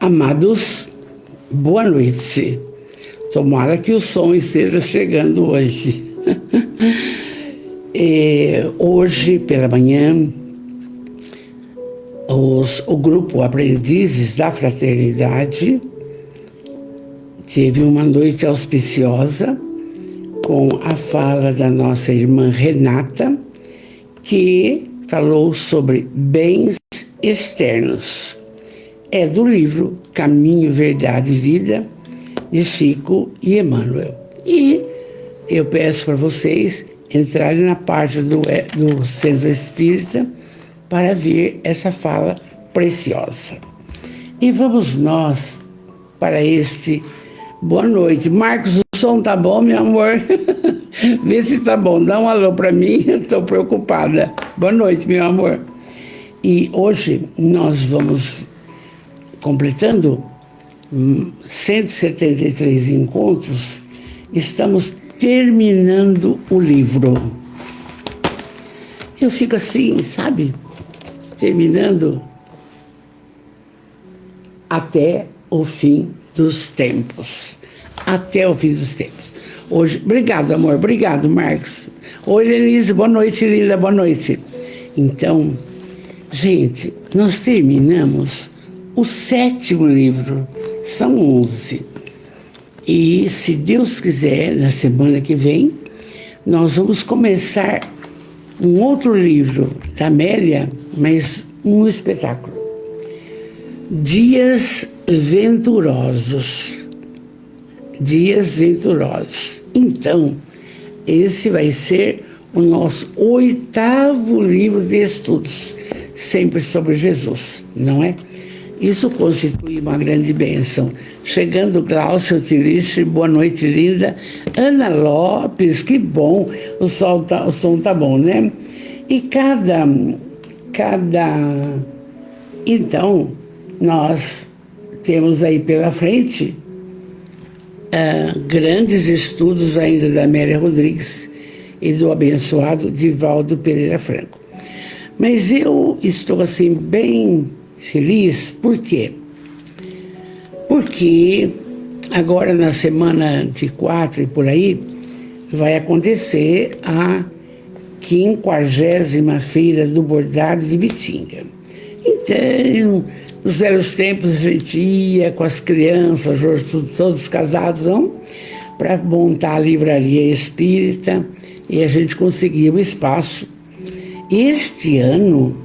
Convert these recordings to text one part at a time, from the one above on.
Amados, boa noite. Tomara que o som esteja chegando hoje. Hoje, pela manhã, o grupo Aprendizes da Fraternidade teve uma noite auspiciosa com a fala da nossa irmã Renata, que falou sobre bens externos. É do livro Caminho, Verdade e Vida, de Chico e Emmanuel. E eu peço para vocês entrarem na página do Centro Espírita para ver essa fala preciosa. E vamos nós para este boa noite. Marcos, o som tá bom, meu amor? Vê se tá bom. Dá um alô para mim, eu estou preocupada. Boa noite, meu amor. E hoje nós vamos completando 173 encontros, estamos terminando o livro. Eu fico assim, sabe? Terminando até o fim dos tempos. Até o fim dos tempos. Hoje, obrigado, amor. Obrigado, Marcos. Oi, Elise. Boa noite, linda. Boa noite. Então, gente, nós terminamos o 7º livro. São 11. E, se Deus quiser, na semana que vem, nós vamos começar um outro livro da Amélia, mas um espetáculo. Dias Venturosos. Dias Venturosos. Então, esse vai ser o nosso 8º livro de estudos, sempre sobre Jesus, não é? Isso constitui uma grande bênção. Chegando Glaucio Tiliche, boa noite, linda. Ana Lopes, que bom. O som tá bom, né? E Então, nós temos aí pela frente grandes estudos ainda da Amélia Rodrigues e do abençoado Divaldo Pereira Franco. Mas eu estou assim bem feliz, por quê? Porque agora na semana de 4 e por aí, vai acontecer a 50ª Feira do Bordado de Bitinga. Então, nos velhos tempos a gente ia com as crianças, todos casados, não? Para montar a livraria espírita, e a gente conseguia um espaço. Este ano,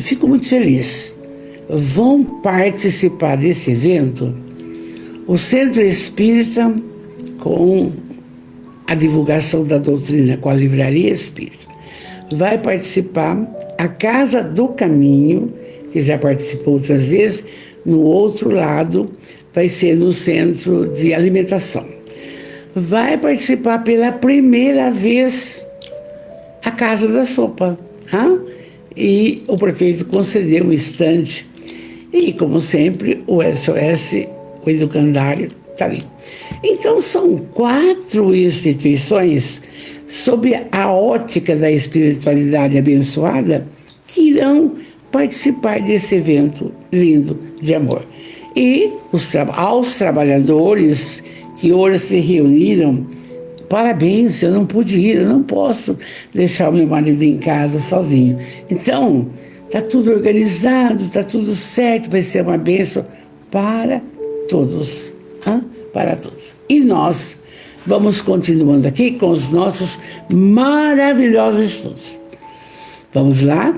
fico muito feliz. Vão participar desse evento o Centro Espírita, com a divulgação da doutrina com a Livraria Espírita. Vai participar a Casa do Caminho, que já participou outras vezes, no outro lado vai ser no Centro de Alimentação. Vai participar pela primeira vez a Casa da Sopa. E o prefeito concedeu um estande. E, como sempre, o SOS, o educandário, está ali. Então, são 4 instituições, sob a ótica da espiritualidade abençoada, que irão participar desse evento lindo de amor. E aos trabalhadores que hoje se reuniram, parabéns, eu não pude ir, eu não posso deixar o meu marido em casa sozinho. Então, está tudo organizado, está tudo certo, vai ser uma bênção para todos. Para todos. E nós vamos continuando aqui com os nossos maravilhosos estudos. Vamos lá?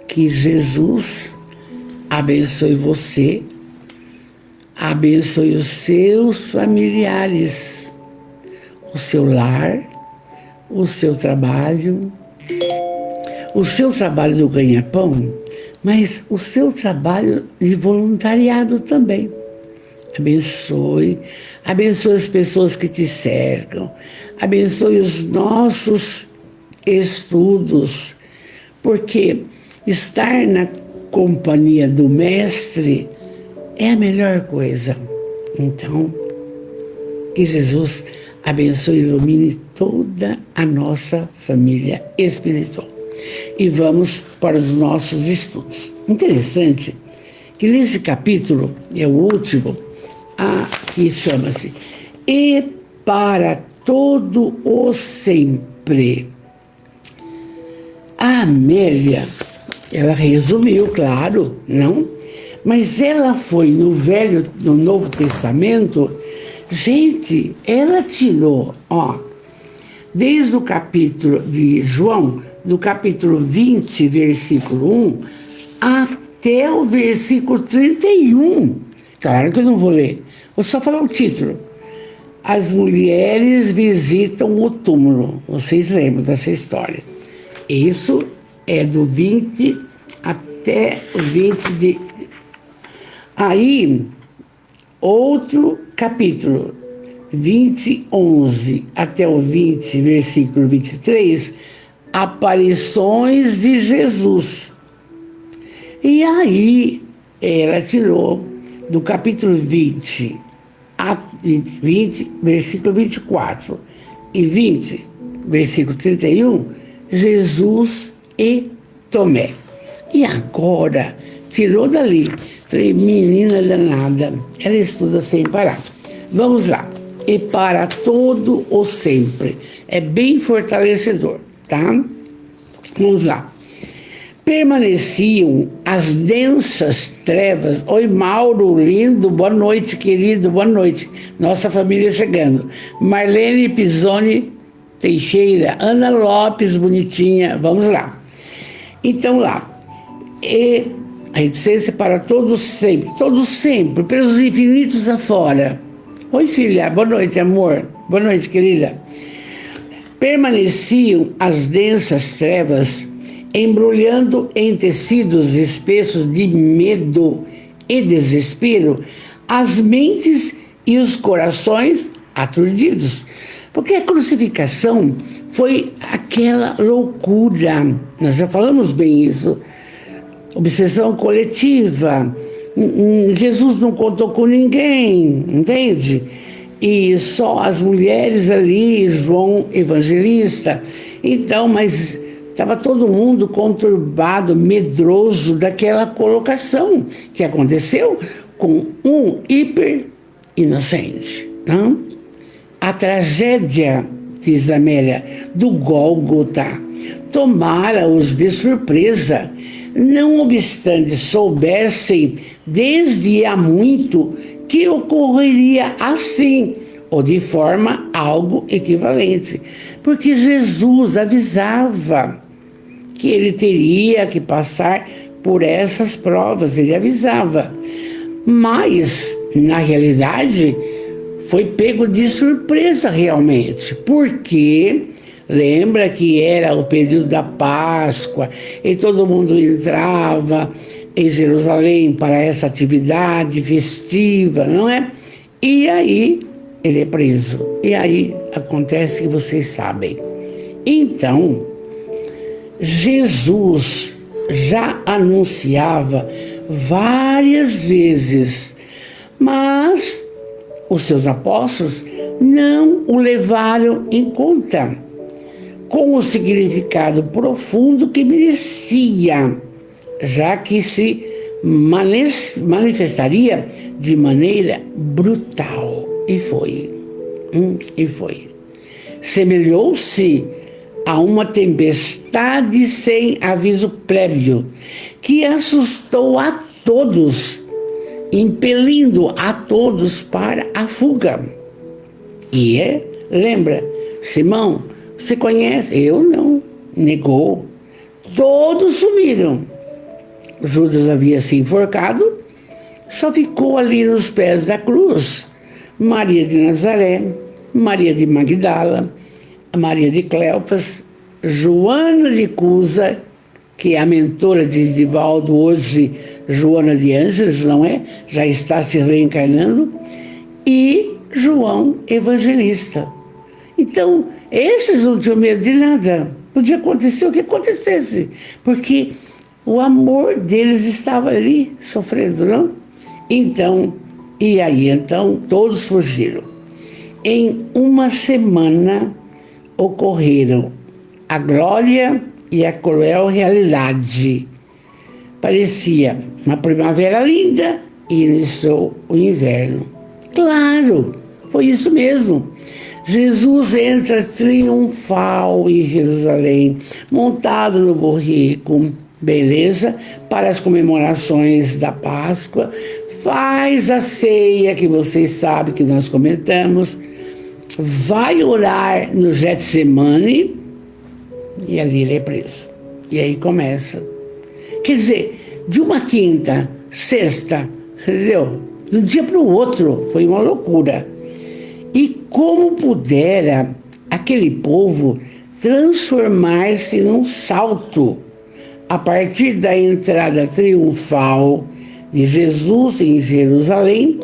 Que Jesus abençoe você, abençoe os seus familiares, o seu lar, o seu trabalho do ganha-pão, mas o seu trabalho de voluntariado também. Abençoe as pessoas que te cercam, abençoe os nossos estudos, porque estar na companhia do Mestre é a melhor coisa. Então, que Jesus abençoe e ilumine toda a nossa família espiritual. E vamos para os nossos estudos. Interessante que nesse capítulo, é o último, que chama-se E para todo o sempre. A Amélia, ela resumiu, claro, não? Mas ela foi no Novo Testamento, gente, ela tirou, desde o capítulo de João, no capítulo 20, versículo 1, até o versículo 31. Claro que eu não vou ler, vou só falar o título. As mulheres visitam o túmulo. Vocês lembram dessa história? Isso é do 20 até o 20 de... Aí, outro capítulo, 20, 11 até o 20, versículo 23, aparições de Jesus. E aí, ela tirou do capítulo 20, versículo 24 e 20, versículo 31, Jesus e Tomé. E agora, tirou dali. Falei, menina danada, ela estuda sem parar. Vamos lá. E para todo o sempre. É bem fortalecedor, tá? Vamos lá. Permaneciam as densas trevas. Oi, Mauro, lindo, boa noite, querido, boa noite. Nossa família chegando. Marlene Pisoni Teixeira, Ana Lopes, bonitinha, vamos lá. Então lá, e a reticência para todos sempre, pelos infinitos afora. Oi, filha, boa noite, amor, boa noite, querida. Permaneciam as densas trevas, embrulhando em tecidos espessos de medo e desespero as mentes e os corações aturdidos. Porque a crucificação foi aquela loucura, nós já falamos bem isso, obsessão coletiva, Jesus não contou com ninguém, entende? E só as mulheres ali, João Evangelista, então, mas estava todo mundo conturbado, medroso daquela colocação que aconteceu com um hiper inocente, não? A tragédia, diz Amélia, do Gólgota tomara-os de surpresa, não obstante soubessem desde há muito que ocorreria assim, ou de forma algo equivalente. Porque Jesus avisava que ele teria que passar por essas provas, ele avisava. Mas, na realidade, foi pego de surpresa realmente, porque lembra que era o período da Páscoa e todo mundo entrava em Jerusalém para essa atividade festiva, não é? E aí ele é preso. E aí acontece que vocês sabem. Então, Jesus já anunciava várias vezes, mas os seus apóstolos não o levaram em conta com o significado profundo que merecia, já que se manifestaria de maneira brutal. E foi. Semelhou-se a uma tempestade sem aviso prévio, que assustou a todos, impelindo a todos para a fuga. Lembra, Simão, você conhece? Eu não, negou. Todos sumiram. Judas havia se enforcado, só ficou ali nos pés da cruz. Maria de Nazaré, Maria de Magdala, Maria de Cleopas, Joana de Cusa, que é a mentora de Divaldo, hoje Joana de Ângeles, não é? Já está se reencarnando, e João Evangelista. Então, esses não tinham medo de nada. Podia acontecer o que acontecesse, porque o amor deles estava ali sofrendo, não? Então, todos fugiram. Em uma semana ocorreram a glória e a cruel realidade. Parecia uma primavera linda e iniciou o inverno. Claro, foi isso mesmo. Jesus entra triunfal em Jerusalém, montado no burrico, beleza, para as comemorações da Páscoa, faz a ceia que vocês sabem que nós comentamos, vai orar no Getsemane e ali ele é preso. E aí começa. Quer dizer, de uma quinta, sexta, entendeu? De um dia para o outro, foi uma loucura. E como pudera aquele povo transformar-se num salto a partir da entrada triunfal de Jesus em Jerusalém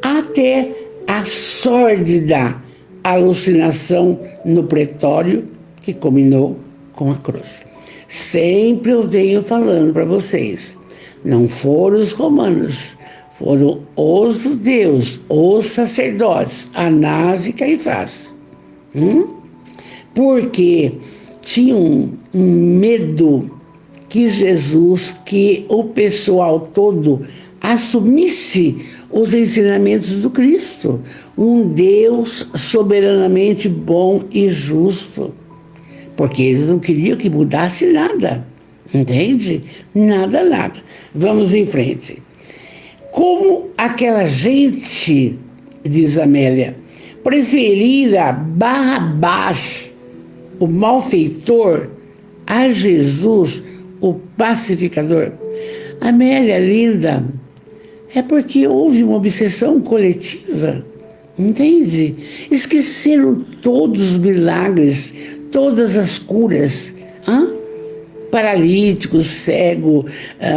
até a sórdida alucinação no pretório que culminou com a cruz. Sempre eu venho falando para vocês, não foram os romanos, foram os judeus, os sacerdotes, Anás e Caifás. Porque tinham um medo que Jesus, que o pessoal todo assumisse os ensinamentos do Cristo, um Deus soberanamente bom e justo, porque eles não queriam que mudasse nada, entende? Nada, nada. Vamos em frente. Como aquela gente, diz Amélia, preferira Barrabás, o malfeitor, a Jesus, o pacificador. Amélia, linda, é porque houve uma obsessão coletiva, entende? Esqueceram todos os milagres, todas as curas, paralíticos, cego,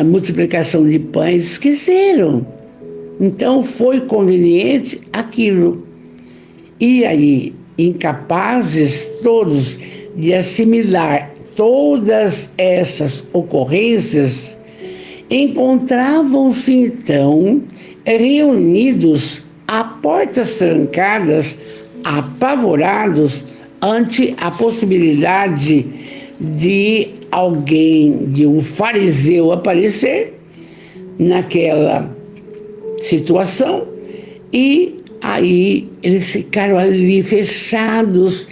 multiplicação de pães, esqueceram. Então foi conveniente aquilo. E aí, incapazes todos de assimilar todas essas ocorrências, encontravam-se então reunidos a portas trancadas, apavorados ante a possibilidade de alguém, de um fariseu aparecer naquela situação, e aí eles ficaram ali fechados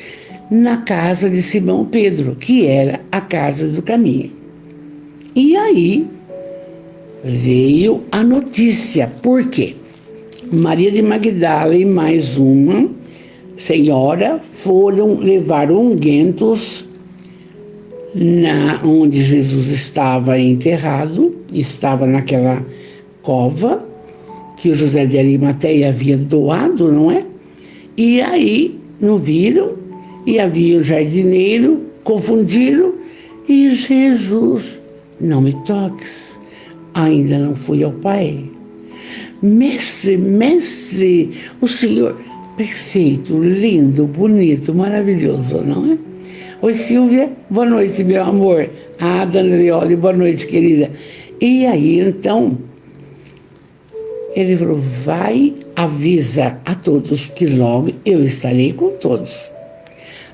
na casa de Simão Pedro, que era a casa do caminho. E aí veio a notícia, por quê? Maria de Magdala e mais uma senhora foram levar ungüentos onde Jesus estava enterrado, estava naquela cova que o José de Arimateia havia doado, não é? E aí não viram, e havia o jardineiro, confundiram, e Jesus, não me toques, ainda não fui ao Pai. Mestre, mestre, o Senhor, perfeito, lindo, bonito, maravilhoso, não é? Oi, Silvia, boa noite, meu amor. Dona Leole, boa noite, querida. E aí, então, ele falou, vai, avisa a todos que logo eu estarei com todos.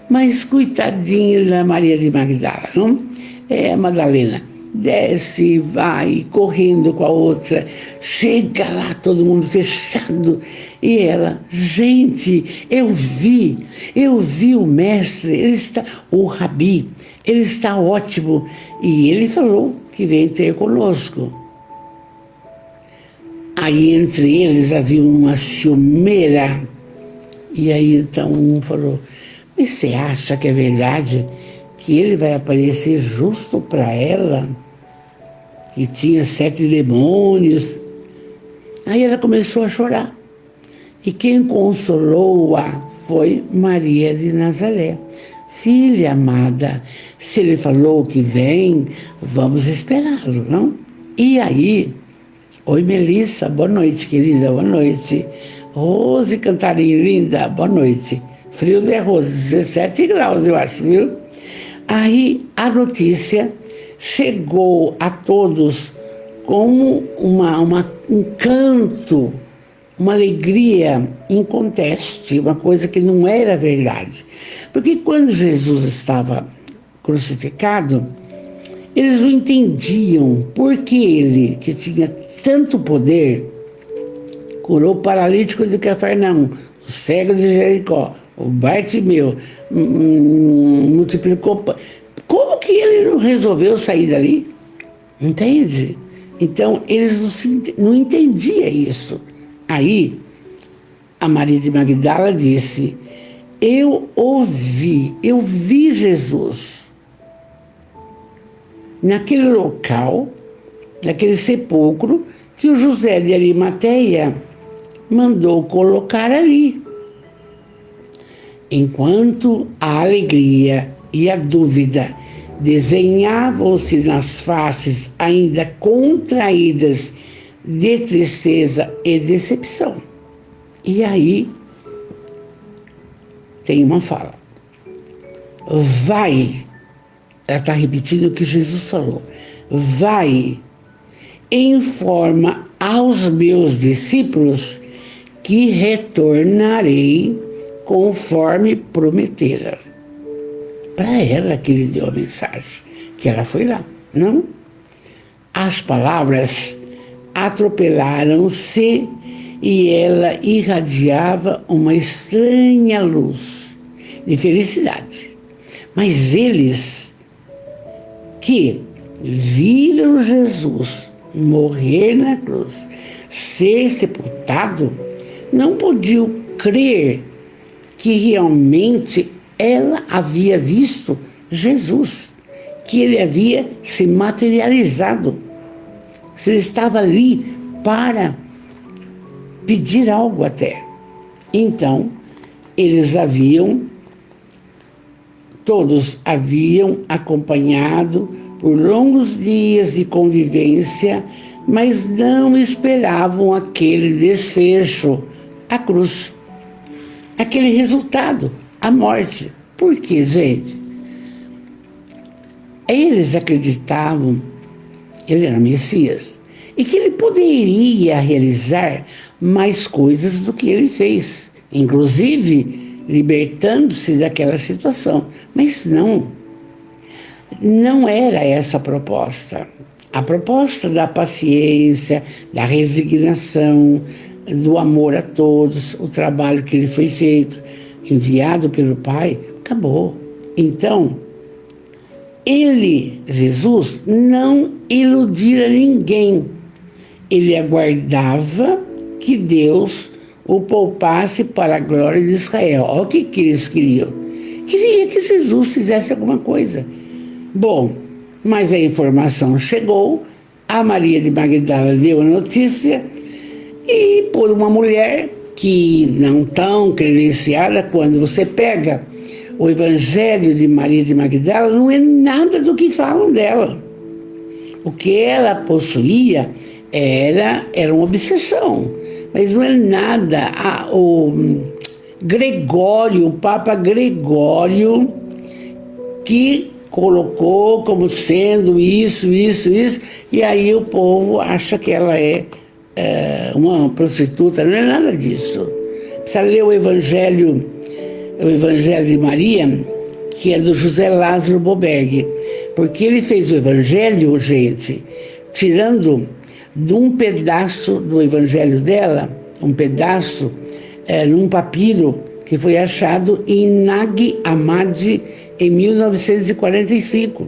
Mas coitadinha da Maria de Magdala, não? Madalena, desce, vai, correndo com a outra, chega lá, todo mundo fechado, e ela, gente, eu vi o mestre, ele está, o Rabi, ele está ótimo, e ele falou que vem ter conosco. Aí entre eles havia uma ciumeira, e aí então um falou, mas você acha que é verdade que ele vai aparecer justo para ela, que tinha 7 demônios? Aí ela começou a chorar. E quem consolou-a foi Maria de Nazaré. Filha amada, se ele falou que vem, vamos esperá-lo, não? E aí, oi Melissa, boa noite, querida, boa noite. Rose Cantarim, linda, boa noite. Frio de Rose, 17 graus, eu acho, viu? Aí a notícia chegou a todos como um canto, uma alegria inconteste, uma coisa que não era verdade. Porque quando Jesus estava crucificado, Eles não entendiam por que ele, que tinha tanto poder, curou o paralítico de Cafarnaum, o cego de Jericó, o Bartimeu, multiplicou. Como que ele não resolveu sair dali? Entende? Então, eles não entendiam isso. Aí, a Maria de Magdala disse: eu vi Jesus naquele local, naquele sepulcro, que o José de Arimateia mandou colocar ali. Enquanto a alegria e a dúvida desenhavam-se nas faces ainda contraídas de tristeza e decepção. E aí tem uma fala. Vai, ela está repetindo o que Jesus falou. Vai, informa aos meus discípulos que retornarei conforme prometera. Para ela que ele deu a mensagem, que ela foi lá, não? As palavras atropelaram-se e ela irradiava uma estranha luz de felicidade. Mas eles que viram Jesus morrer na cruz, ser sepultado, não podiam crer que realmente ela havia visto Jesus, que ele havia se materializado. Se ele estava ali para pedir algo até. Então, todos haviam acompanhado por longos dias de convivência, mas não esperavam aquele desfecho, a cruz, aquele resultado, a morte. Por quê, gente? Eles acreditavam que ele era Messias e que ele poderia realizar mais coisas do que ele fez, inclusive libertando-se daquela situação. Mas não era essa a proposta. A proposta da paciência, da resignação, do amor a todos, o trabalho que ele foi feito, enviado pelo Pai, acabou. Então, Jesus, não iludira ninguém. Ele aguardava que Deus o poupasse para a glória de Israel. Olha o que eles queriam. Queria que Jesus fizesse alguma coisa. Bom, mas a informação chegou, a Maria de Magdala deu a notícia, e por uma mulher que não tão credenciada, quando você pega o Evangelho de Maria de Magdala, não é nada do que falam dela. O que ela possuía era uma obsessão, mas não é nada. O Papa Gregório, que colocou como sendo isso, e aí o povo acha que ela é uma prostituta. Não é nada disso. Precisa ler o Evangelho de Maria, que é do José Lázaro Boberg, porque ele fez o Evangelho, gente, tirando de um pedaço do Evangelho dela, um pedaço num papiro que foi achado em Nag Hammadi em 1945.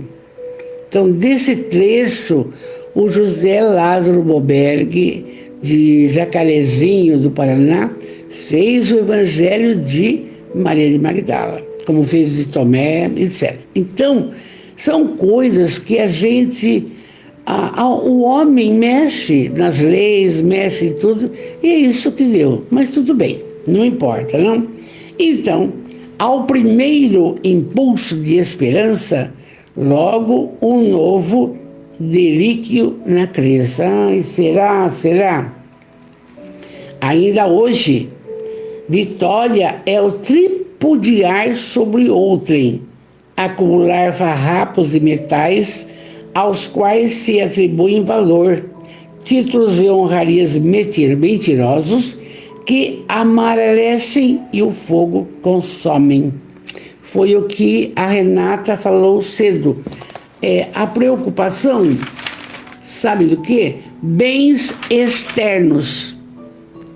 Então, desse trecho, o José Lázaro Boberg, de Jacarezinho, do Paraná, fez o Evangelho de Maria de Magdala, como fez de Tomé, etc. Então, são coisas que a gente... o homem mexe nas leis, mexe em tudo, e é isso que deu. Mas tudo bem, não importa, não? Então, ao primeiro impulso de esperança, logo um novo delíquio na crença. Ai, será? Ainda hoje, vitória é o tripudiar sobre outrem, acumular farrapos e metais aos quais se atribuem valor, títulos e honrarias mentirosos que amarelecem e o fogo consomem. Foi o que a Renata falou cedo. a preocupação, sabe do quê? Bens externos.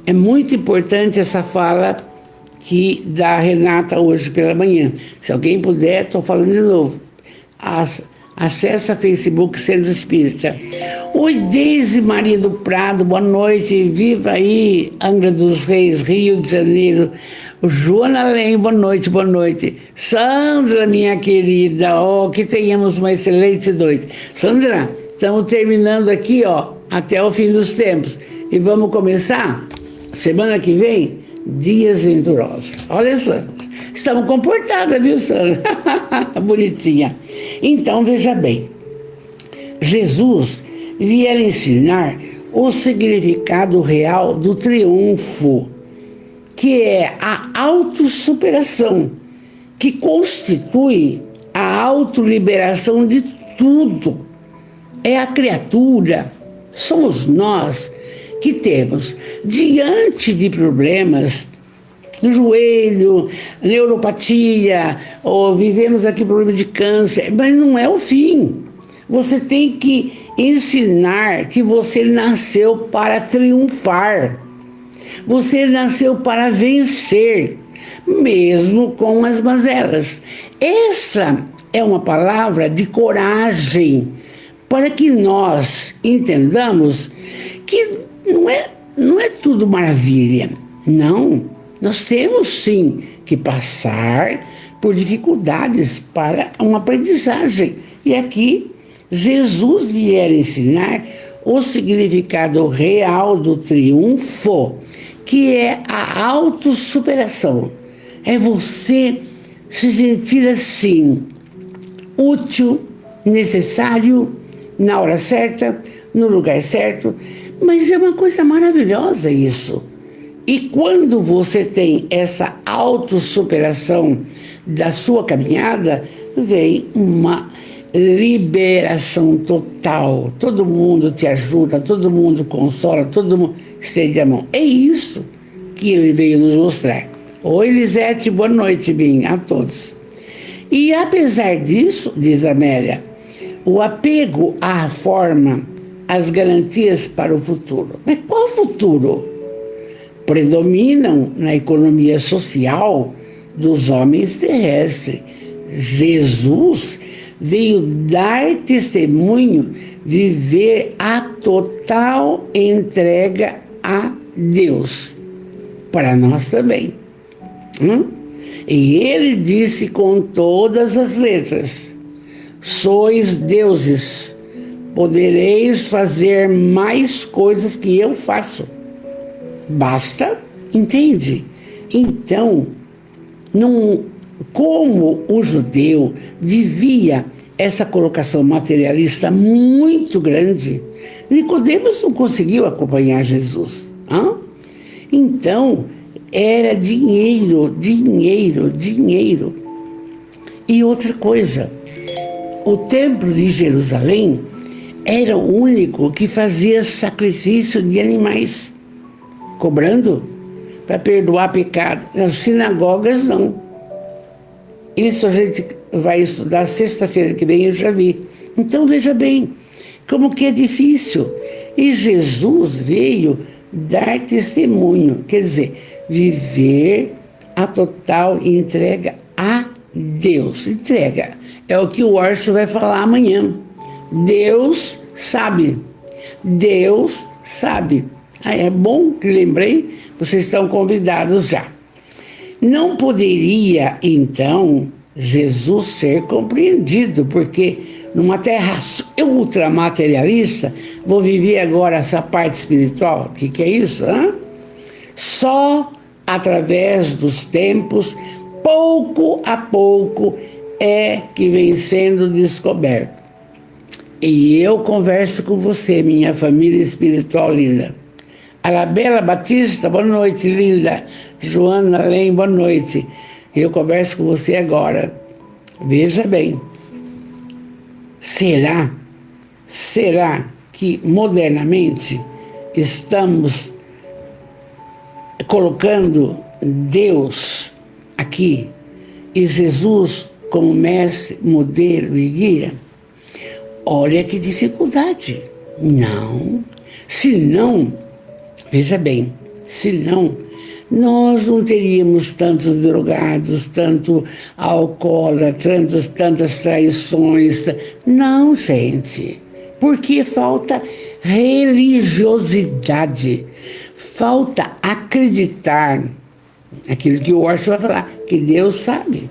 É muito importante essa fala da Renata hoje pela manhã. Se alguém puder, estou falando de novo. Acesse Facebook Centro Espírita. Oi, Deise Maria do Prado, boa noite. Viva aí, Angra dos Reis, Rio de Janeiro. Joana Lem, boa noite, boa noite. Sandra, minha querida, que tenhamos uma excelente noite. Sandra, estamos terminando aqui, até o fim dos tempos. E vamos começar, semana que vem, Dias Venturosos. Olha, Sandra, estamos comportadas, viu, Sandra? Bonitinha. Então, veja bem. Jesus vier ensinar o significado real do triunfo, que é a autossuperação, que constitui a autoliberação de tudo. É a criatura, somos nós que temos, diante de problemas no joelho, neuropatia, ou vivemos aqui problema de câncer, mas não é o fim. Você tem que ensinar que você nasceu para triunfar. Você nasceu para vencer, mesmo com as mazelas. Essa é uma palavra de coragem, para que nós entendamos que não é tudo maravilha. Não, nós temos sim que passar por dificuldades para uma aprendizagem. E aqui Jesus vier ensinar o significado real do triunfo, que é a autossuperação. É você se sentir assim, útil, necessário, na hora certa, no lugar certo. Mas é uma coisa maravilhosa isso. E quando você tem essa autossuperação da sua caminhada, vem uma liberação total. Todo mundo te ajuda, todo mundo consola, todo mundo estende a mão. É isso que ele veio nos mostrar. Oi, Lisete, boa noite, bem, a todos. E apesar disso, diz Amélia, o apego à forma, as garantias para o futuro. Mas qual futuro? Predominam na economia social dos homens terrestres. Jesus veio dar testemunho, viver a total entrega a Deus. Para nós também. E ele disse com todas as letras: sois deuses, podereis fazer mais coisas que eu faço. Basta, entende? Então, como o judeu vivia essa colocação materialista muito grande, Nicodemos não conseguiu acompanhar Jesus. Então, era dinheiro, dinheiro, dinheiro. E outra coisa, o templo de Jerusalém era o único que fazia sacrifício de animais, cobrando para perdoar pecado. Nas sinagogas, não. Isso a gente vai estudar sexta-feira que vem, eu já vi. Então, veja bem, como que é difícil. E Jesus veio dar testemunho, quer dizer, viver a total entrega a Deus. Entrega. É o que o Orson vai falar amanhã. Deus sabe. Deus sabe. É bom que lembrei, vocês estão convidados já. Não poderia, então, Jesus ser compreendido, porque numa terra ultramaterialista, vou viver agora essa parte espiritual. O que é isso? Só através dos tempos, pouco a pouco, é que vem sendo descoberto. E eu converso com você, minha família espiritual linda. Arabela Batista, boa noite, linda. Joana Lem, boa noite. Eu converso com você agora. Veja bem. Será que modernamente estamos colocando Deus aqui e Jesus como mestre, modelo e guia? Olha que dificuldade. Não. Se não, veja bem, se não, nós não teríamos tantos drogados, tanto alcoólatra, tantas traições. Não, gente. Porque falta religiosidade. Falta acreditar naquilo que o Orson vai falar, que Deus sabe,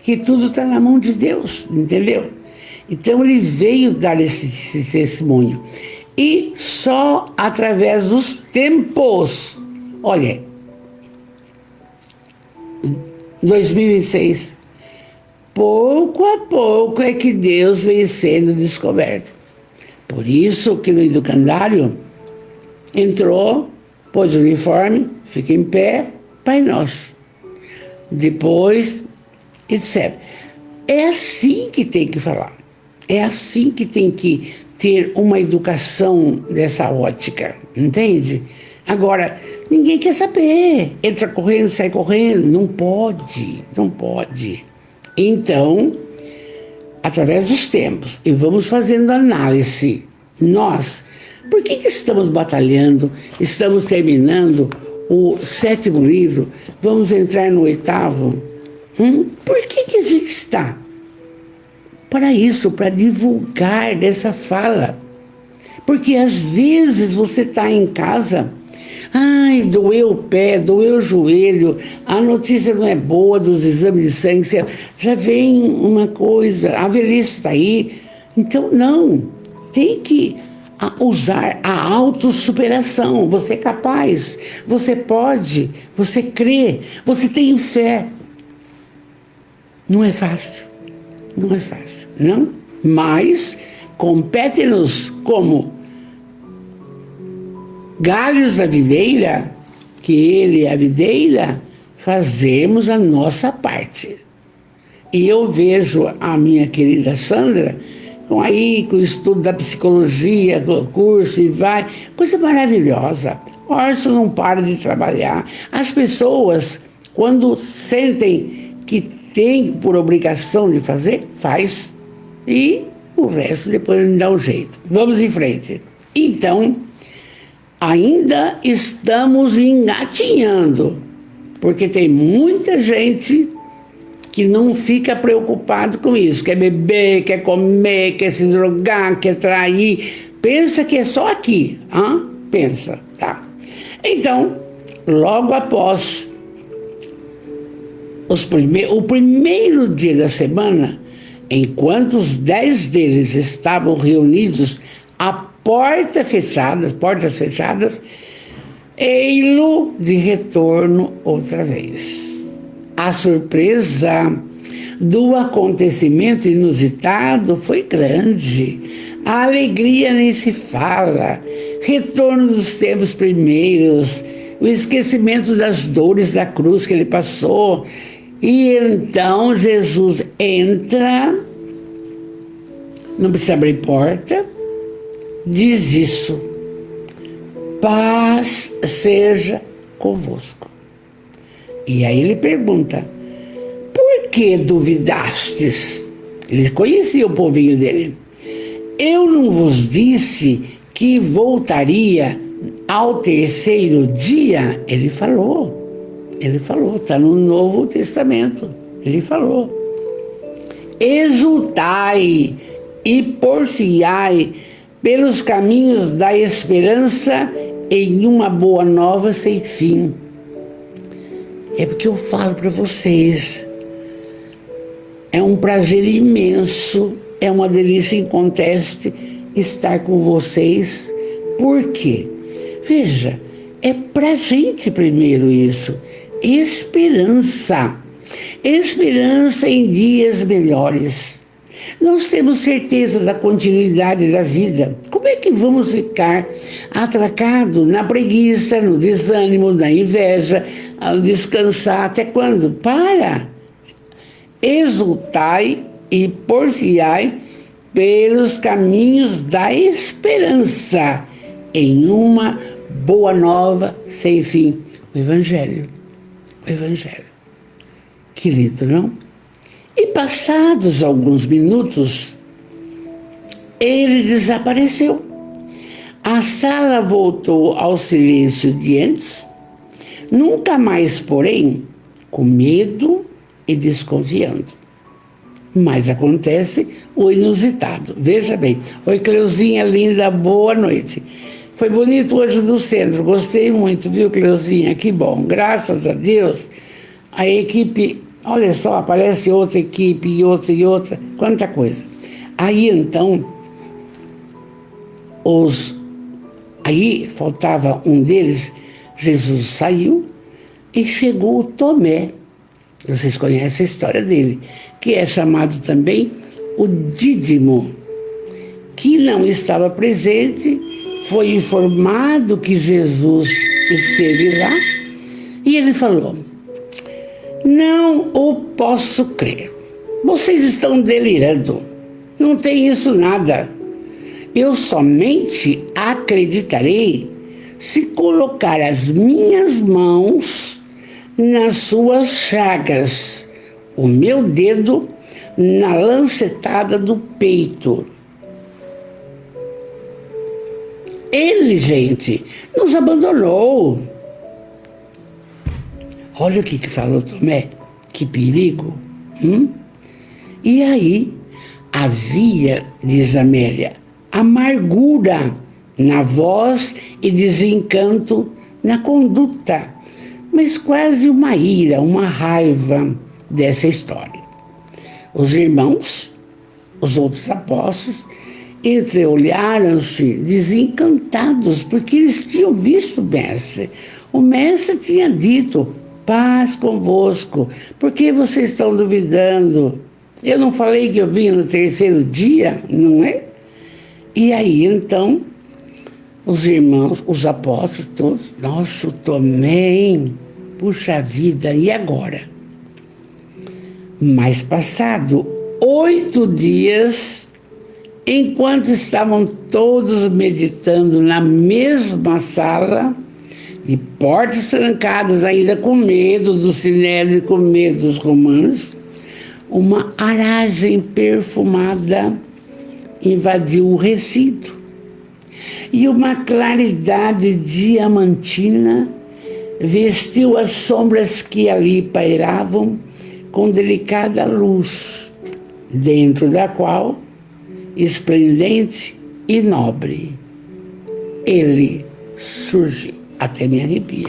que tudo está na mão de Deus, entendeu? Então ele veio dar esse testemunho. E só através dos tempos, olha, 2006, pouco a pouco é que Deus vem sendo descoberto. Por isso que no educandário entrou, pôs o uniforme, fica em pé, Pai Nosso. Depois, etc. É assim que tem que falar. É assim que tem que ter uma educação dessa ótica, entende? Agora, ninguém quer saber. Entra correndo, sai correndo. Não pode, não pode. Então, através dos tempos, e vamos fazendo análise. Nós, por que estamos batalhando? Estamos terminando o 7º livro, vamos entrar no 8º. Por que a gente está? Para isso, para divulgar dessa fala. Porque às vezes você está em casa, ai, doeu o pé, doeu o joelho, a notícia não é boa dos exames de sangue, já vem uma coisa, a velhice está aí. Então, não, tem que usar a autossuperação. Você é capaz, você pode, você crê, você tem fé. Não é fácil, não é fácil, não? Mas compete-nos como galhos da videira, que ele é a videira, fazermos a nossa parte. E eu vejo a minha querida Sandra com o estudo da psicologia, com o curso, e vai, coisa maravilhosa. O Orson não para de trabalhar. As pessoas, quando sentem que tem por obrigação de fazer, faz. E o resto depois me dá um jeito. Vamos em frente. Então, ainda estamos engatinhando, porque tem muita gente que não fica preocupado com isso, quer beber, quer comer, quer se drogar, quer trair, pensa que é só aqui, pensa, tá? Então, logo após o primeiro dia da semana, enquanto os 10 deles estavam reunidos a portas fechadas, ei-lo de retorno outra vez. A surpresa do acontecimento inusitado foi grande. A alegria nem se fala. Retorno dos tempos primeiros, o esquecimento das dores da cruz que ele passou. E então Jesus entra, não precisa abrir porta, diz isso: paz seja convosco. E aí ele pergunta: por que duvidastes? Ele conhecia o povinho dele. Eu não vos disse que voltaria ao 3º dia? Ele falou, está no Novo Testamento, ele falou. Exultai e porfiai pelos caminhos da esperança em uma boa nova sem fim. É porque eu falo para vocês, é um prazer imenso, é uma delícia inconteste estar com vocês. Por quê? Veja, é pra gente primeiro isso, esperança em dias melhores. Nós temos certeza da continuidade da vida. Como é que vamos ficar atracados na preguiça, no desânimo, na inveja, ao descansar? Até quando? Para! Exultai e porfiai pelos caminhos da esperança em uma boa nova sem fim. O Evangelho. Querido, não? E passados alguns minutos, ele desapareceu. A sala voltou ao silêncio de antes, nunca mais, porém, com medo e desconfiando. Mas acontece o inusitado. Veja bem. Oi, Cleuzinha linda, boa noite. Foi bonito hoje do centro, gostei muito, viu, Cleuzinha? Que bom, graças a Deus. A equipe, olha só, aparece outra equipe e outra, quanta coisa. Aí então, aí faltava um deles, Jesus saiu e chegou o Tomé. Vocês conhecem a história dele, que é chamado também o Dídimo, que não estava presente, foi informado que Jesus esteve lá e ele falou: não o posso crer, vocês estão delirando, não tem isso nada. Eu somente acreditarei se colocar as minhas mãos nas suas chagas, o meu dedo na lancetada do peito. Ele, gente, nos abandonou. Olha o que falou Tomé, que perigo. E aí havia, diz Amélia, amargura na voz e desencanto na conduta, mas quase uma ira, uma raiva dessa história. Os irmãos, os outros apóstolos, entreolharam-se desencantados, porque eles tinham visto o mestre. O mestre tinha dito: paz convosco, por que vocês estão duvidando? Eu não falei que eu vinha no terceiro dia, não é? E aí, então, os irmãos, os apóstolos todos, nossa, Tomé, hein? Puxa vida, e agora? Mas passado 8 dias, enquanto estavam todos meditando na mesma sala, de portas trancadas, ainda com medo do Sinédrio e com medo dos romanos, uma aragem perfumada invadiu o recinto. E uma claridade diamantina vestiu as sombras que ali pairavam com delicada luz, dentro da qual, esplendente e nobre, ele surgiu. Até me arrepia.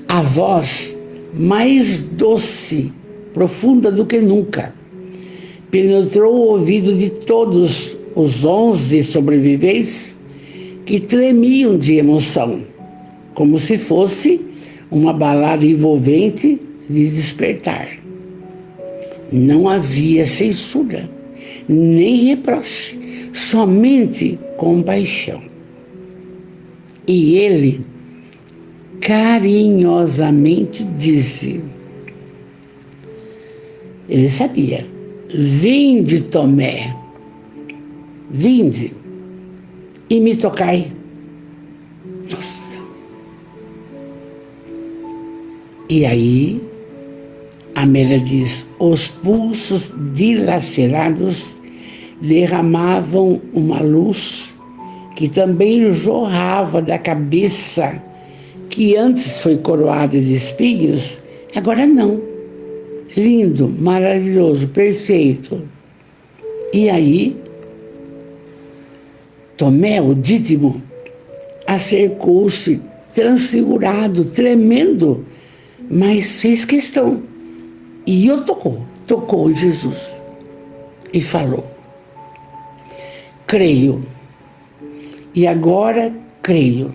A voz mais doce, profunda do que nunca, penetrou o ouvido de todos os 11 sobreviventes que tremiam de emoção, como se fosse uma balada envolvente de despertar. Não havia censura, nem reproche, somente compaixão. E ele carinhosamente disse, ele sabia: vinde, Tomé, vinde e me tocai. Nossa! E aí, Amélia diz, os pulsos dilacerados derramavam uma luz que também jorrava da cabeça, que antes foi coroada de espinhos, agora não. Lindo, maravilhoso, perfeito. E aí, Tomé, o Dídimo, acercou-se, transfigurado, tremendo, mas fez questão. E tocou em Jesus e falou: creio. E agora creio,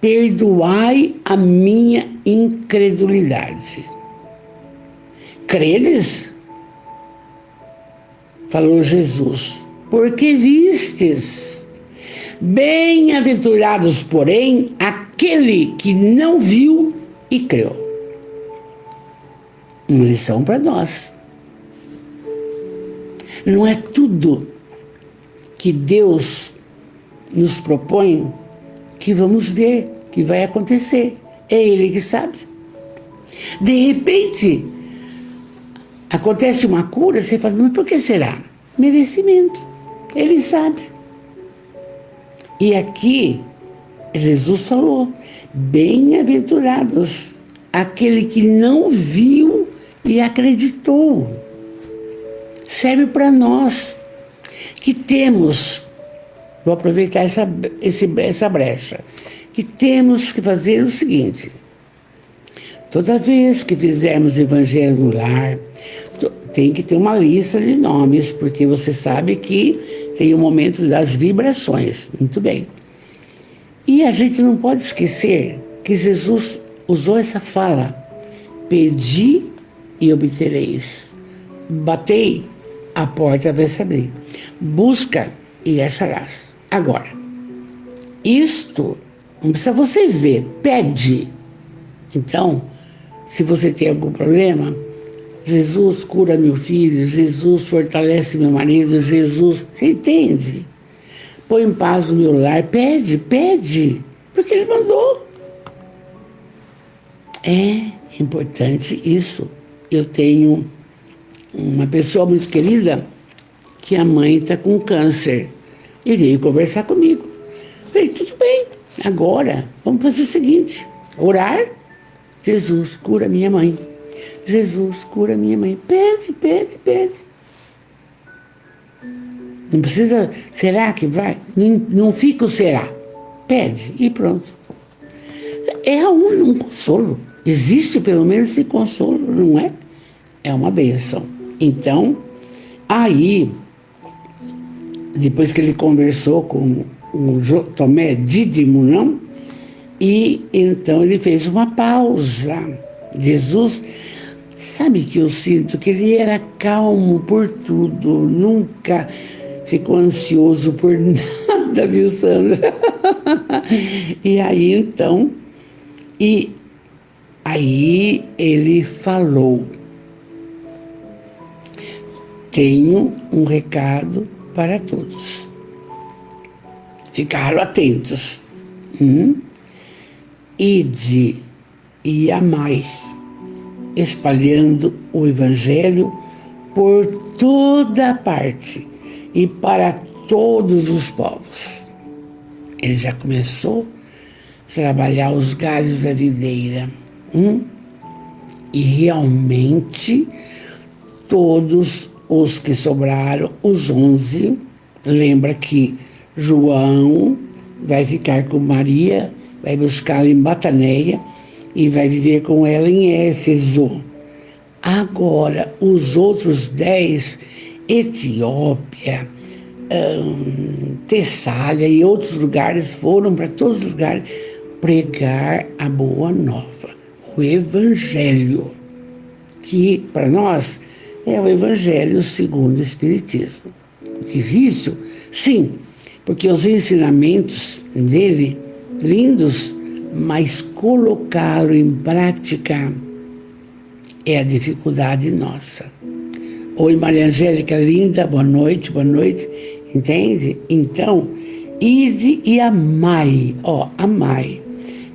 perdoai a minha incredulidade. Credes? Falou Jesus, porque vistes. Bem-aventurados, porém, aquele que não viu e creu. Uma lição para nós. Não é tudo que Deus nos propõe que vamos ver, que vai acontecer. É Ele que sabe. De repente, acontece uma cura, você fala, mas por que será? merecimento. Ele sabe. E aqui, Jesus falou, bem-aventurados aquele que não viu e acreditou. Serve para nós que temos, vou aproveitar essa brecha, que temos que fazer o seguinte: toda vez que fizermos evangelho no lar, tem que ter uma lista de nomes, porque você sabe que tem o momento das vibrações. Muito bem. E a gente não pode esquecer que Jesus usou essa fala: pedi e obtereis. Batei, a porta vai se abrir. Busca e acharás. Agora, isto não precisa você ver, pede. Então, se você tem algum problema, Jesus cura meu filho, Jesus fortalece meu marido, Jesus, você entende? Põe em paz o meu lar, pede, porque Ele mandou. É importante isso. Eu tenho uma pessoa muito querida que a mãe está com câncer e veio conversar comigo. Falei, tudo bem, agora vamos fazer o seguinte: orar. Jesus, cura minha mãe. Jesus, cura minha mãe. Pede. Não precisa, será que vai? Não fica o será. Pede e pronto. É um consolo. Existe pelo menos esse consolo, não é? É uma bênção. Então, aí, depois que ele conversou com o Tomé Dídimo, não? E então ele fez uma pausa. Jesus, sabe que eu sinto que ele era calmo por tudo, nunca ficou ansioso por nada, viu, Sandra? E aí então, aí ele falou: tenho um recado para todos. Ficaram atentos. Ide e amai, espalhando o Evangelho por toda parte e para todos os povos. Ele já começou a trabalhar os galhos da videira. E realmente todos os que sobraram, os 11, lembra que João vai ficar com Maria, vai buscá-la em Bataneia e vai viver com ela em Éfeso. Agora, os outros 10, Etiópia, Tessália e outros lugares, foram para todos os lugares pregar a boa nova, o Evangelho, que para nós é o Evangelho segundo o Espiritismo. Difícil? Sim, porque os ensinamentos dele, lindos, mas colocá-lo em prática é a dificuldade nossa. Oi, Maria Angélica, linda, boa noite, entende? Então, ide e amai, amai,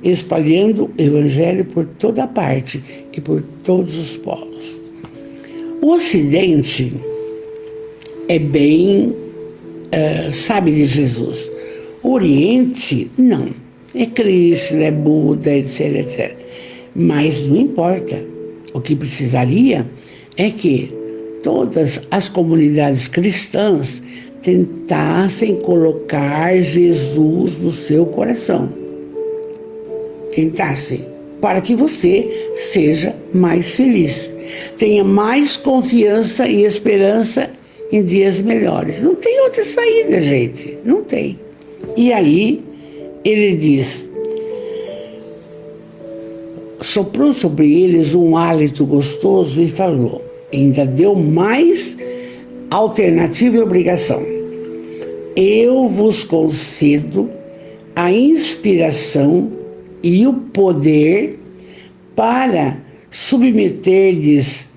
espalhando o Evangelho por toda parte e por todos os povos. O Ocidente é bem, sabe de Jesus. O Oriente, não. É Cristo, é Buda, etc. Mas não importa. O que precisaria é que todas as comunidades cristãs tentassem colocar Jesus no seu coração. Tentassem. Para que você seja mais feliz. Tenha mais confiança e esperança em dias melhores. Não tem outra saída, gente. Não tem. E aí, ele diz: soprou sobre eles um hálito gostoso e falou, ainda deu mais alternativa e obrigação: eu vos concedo a inspiração e o poder para submeterdes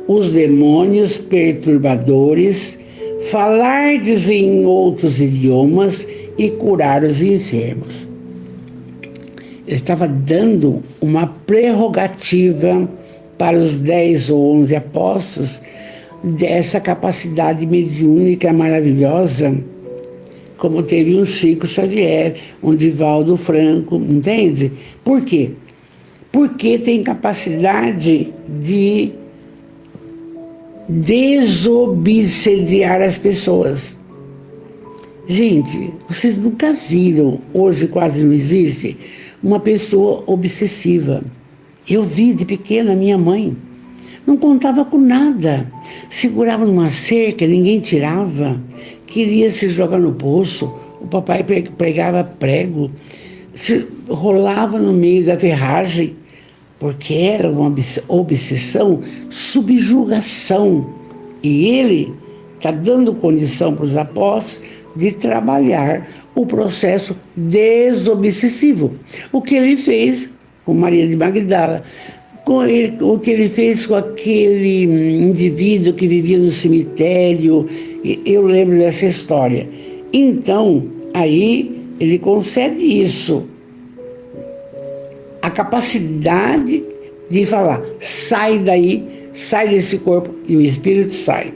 os demônios perturbadores, falardes em outros idiomas e curar os enfermos. Ele estava dando uma prerrogativa para os 10 ou 11 apóstolos dessa capacidade mediúnica maravilhosa, como teve um Chico Xavier, um Divaldo Franco, entende? Por quê? Porque tem capacidade de desobsediar as pessoas. Gente, vocês nunca viram, hoje quase não existe, uma pessoa obsessiva. Eu vi de pequena minha mãe. Não contava com nada. Segurava numa cerca, ninguém tirava. Queria se jogar no poço. O papai pregava prego. Se rolava no meio da ferragem. Porque era uma obsessão, subjugação. E ele está dando condição para os apóstolos de trabalhar o processo desobsessivo. O que ele fez com Maria de Magdala, o que ele fez com aquele indivíduo que vivia no cemitério, eu lembro dessa história. Então, aí ele concede isso, a capacidade de falar, sai daí, sai desse corpo, e o espírito sai.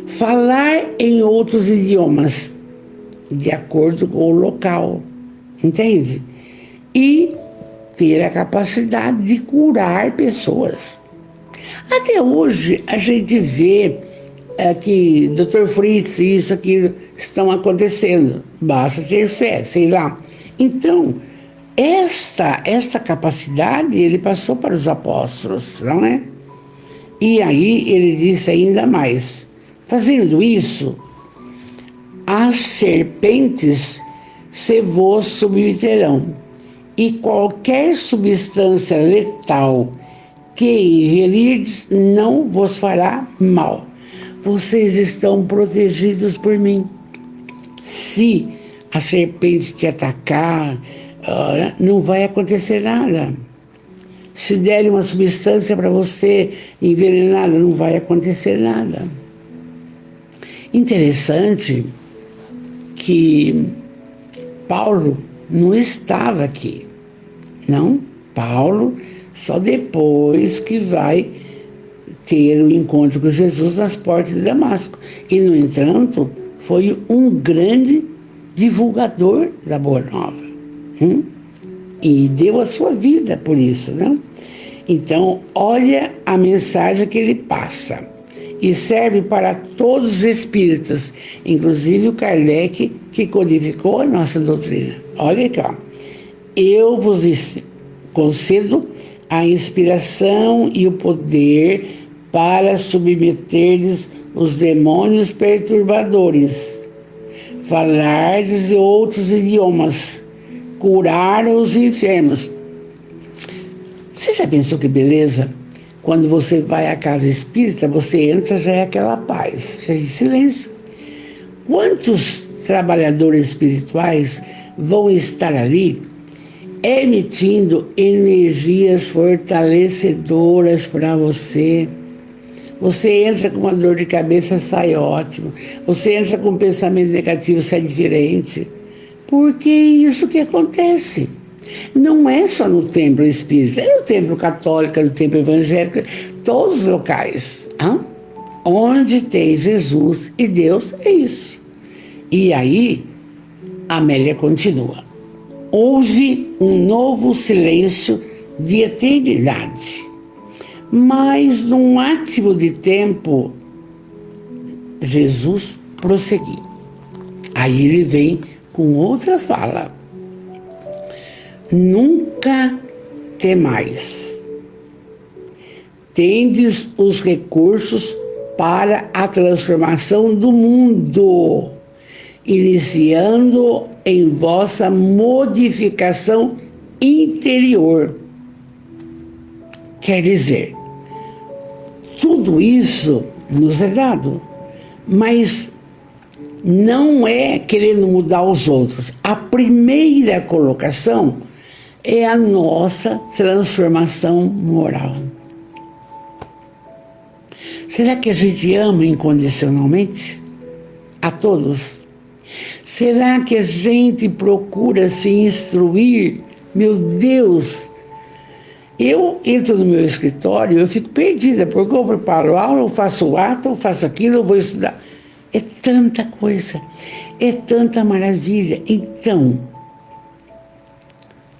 Falar em outros idiomas, de acordo com o local, entende? E ter a capacidade de curar pessoas. Até hoje a gente vê que Dr. Fritz, isso, aquilo, estão acontecendo. Basta ter fé, sei lá. Então, esta capacidade ele passou para os apóstolos, não é? E aí ele disse ainda mais, fazendo isso, as serpentes se vos submeterão, e qualquer substância letal que ingerirdes não vos fará mal. Vocês estão protegidos por mim. Se a serpente te atacar, não vai acontecer nada. Se der uma substância para você envenenada, não vai acontecer nada. Interessante que Paulo não estava aqui, não. Paulo só depois que vai ter o encontro com Jesus às portas de Damasco. E, no entanto, foi um grande divulgador da Boa Nova. E deu a sua vida por isso, não? Então, olha a mensagem que ele passa. E serve para todos os espíritas, inclusive o Kardec, que codificou a nossa doutrina. Olha aqui, ó. Eu vos concedo a inspiração e o poder para submeterdes os demônios perturbadores, falardes de outros idiomas, curar os enfermos. Você já pensou que beleza? Quando você vai à casa espírita, você entra, já é aquela paz, já é silêncio. Quantos trabalhadores espirituais vão estar ali emitindo energias fortalecedoras para você? Você entra com uma dor de cabeça, sai ótimo. Você entra com um pensamento negativo, sai diferente. Porque é isso que acontece. Não é só no templo espírita, é no templo católico, no templo evangélico, todos os locais. Onde tem Jesus e Deus, é isso. E aí, Amélia continua. Houve um novo silêncio de eternidade. Mas, num átimo de tempo, Jesus prosseguiu. Aí ele vem com outra fala. Nunca temais. Tendes os recursos para a transformação do mundo, iniciando em vossa modificação interior. Quer dizer, tudo isso nos é dado, mas não é querendo mudar os outros. A primeira colocação é a nossa transformação moral. Será que a gente ama incondicionalmente a todos? Será que a gente procura se instruir? Meu Deus, Eu entro no meu escritório, eu fico perdida, porque eu preparo aula, eu faço o ato, eu faço aquilo, eu vou estudar. É tanta coisa, é tanta maravilha. Então,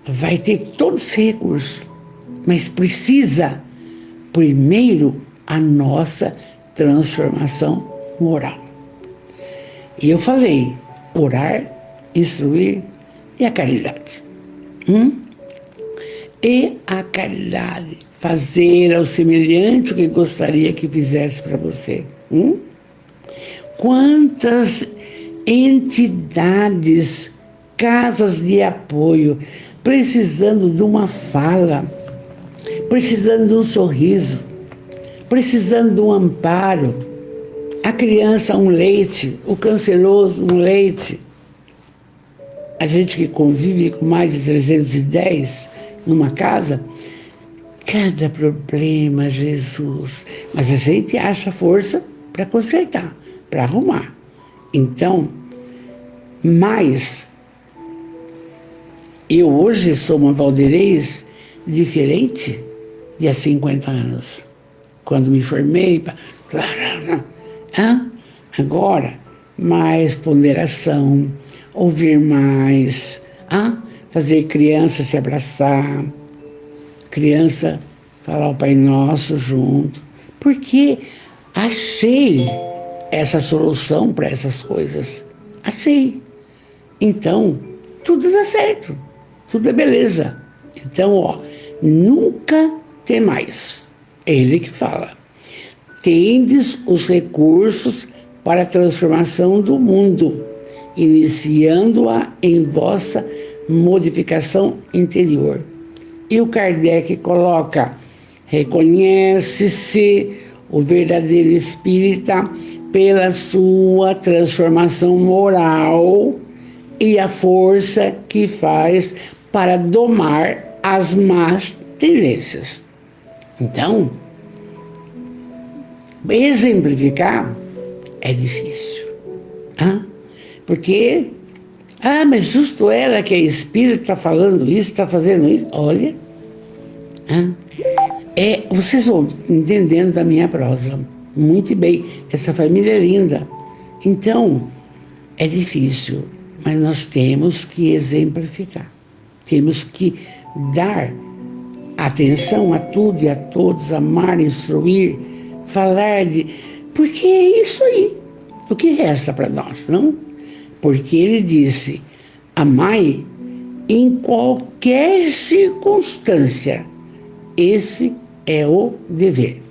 vai ter todo esse recurso, mas precisa, primeiro, a nossa transformação moral. E eu falei, orar, instruir e a caridade. E a caridade, fazer ao semelhante o que gostaria que fizesse para você. Quantas entidades, casas de apoio, precisando de uma fala, precisando de um sorriso, precisando de um amparo. A criança, um leite, o canceroso, um leite. A gente que convive com mais de 310 numa casa, cada problema, Jesus. Mas a gente acha força para consertar, para arrumar. Então, mas eu hoje sou uma Valderez diferente de há 50 anos. Quando me formei, agora, mais ponderação, ouvir mais, fazer criança se abraçar, criança falar o Pai Nosso junto, porque achei essa solução para essas coisas. Achei. Então, tudo dá certo, tudo é beleza. Então, nunca tem mais. É ele que fala. Tendes os recursos para a transformação do mundo, iniciando-a em vossa modificação interior. E o Kardec coloca, reconhece-se o verdadeiro espírita pela sua transformação moral e a força que faz para domar as más tendências. Então, exemplificar é difícil. Porque, mas justo ela que é espírita está falando isso, está fazendo isso. Olha, vocês vão entendendo da minha prosa. Muito bem, essa família é linda. Então, é difícil, mas nós temos que exemplificar. Temos que dar atenção a tudo e a todos, amar, instruir, falar de... Porque é isso aí. O que resta para nós, não? Porque ele disse, amai em qualquer circunstância. Esse é o dever.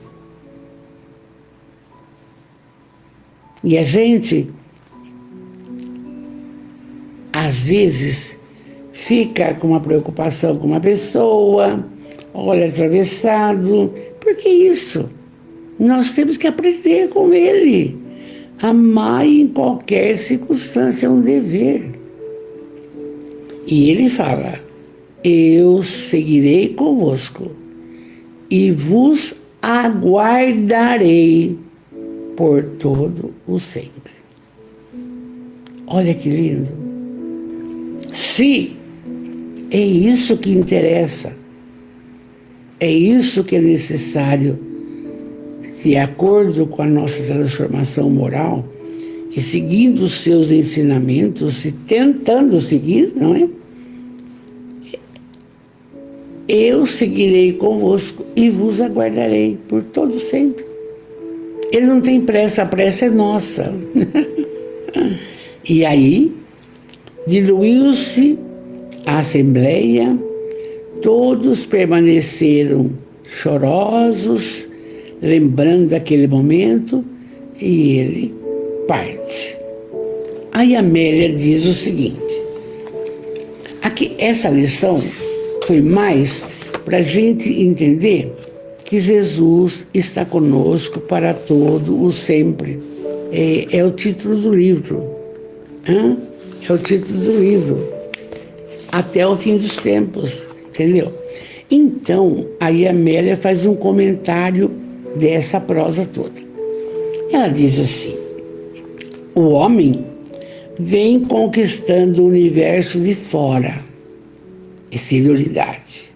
E a gente, às vezes, fica com uma preocupação com uma pessoa, olha atravessado. Por que isso? Nós temos que aprender com ele. Amar em qualquer circunstância é um dever. E ele fala, eu seguirei convosco e vos aguardarei por todo o sempre. Olha que lindo. Se é isso que interessa, é isso que é necessário, de acordo com a nossa transformação moral, e seguindo os seus ensinamentos, e tentando seguir, não é? Eu seguirei convosco e vos aguardarei por todo sempre. Ele não tem pressa, a pressa é nossa. E aí, diluiu-se a assembleia, todos permaneceram chorosos, lembrando daquele momento, e ele parte. Aí Amélia diz o seguinte, aqui, essa lição foi mais para a gente entender que Jesus está conosco para todo o sempre. É o título do livro. É o título do livro. Até o fim dos tempos, entendeu? Então, aí a Amélia faz um comentário dessa prosa toda. Ela diz assim, o homem vem conquistando o universo de fora, exterioridade,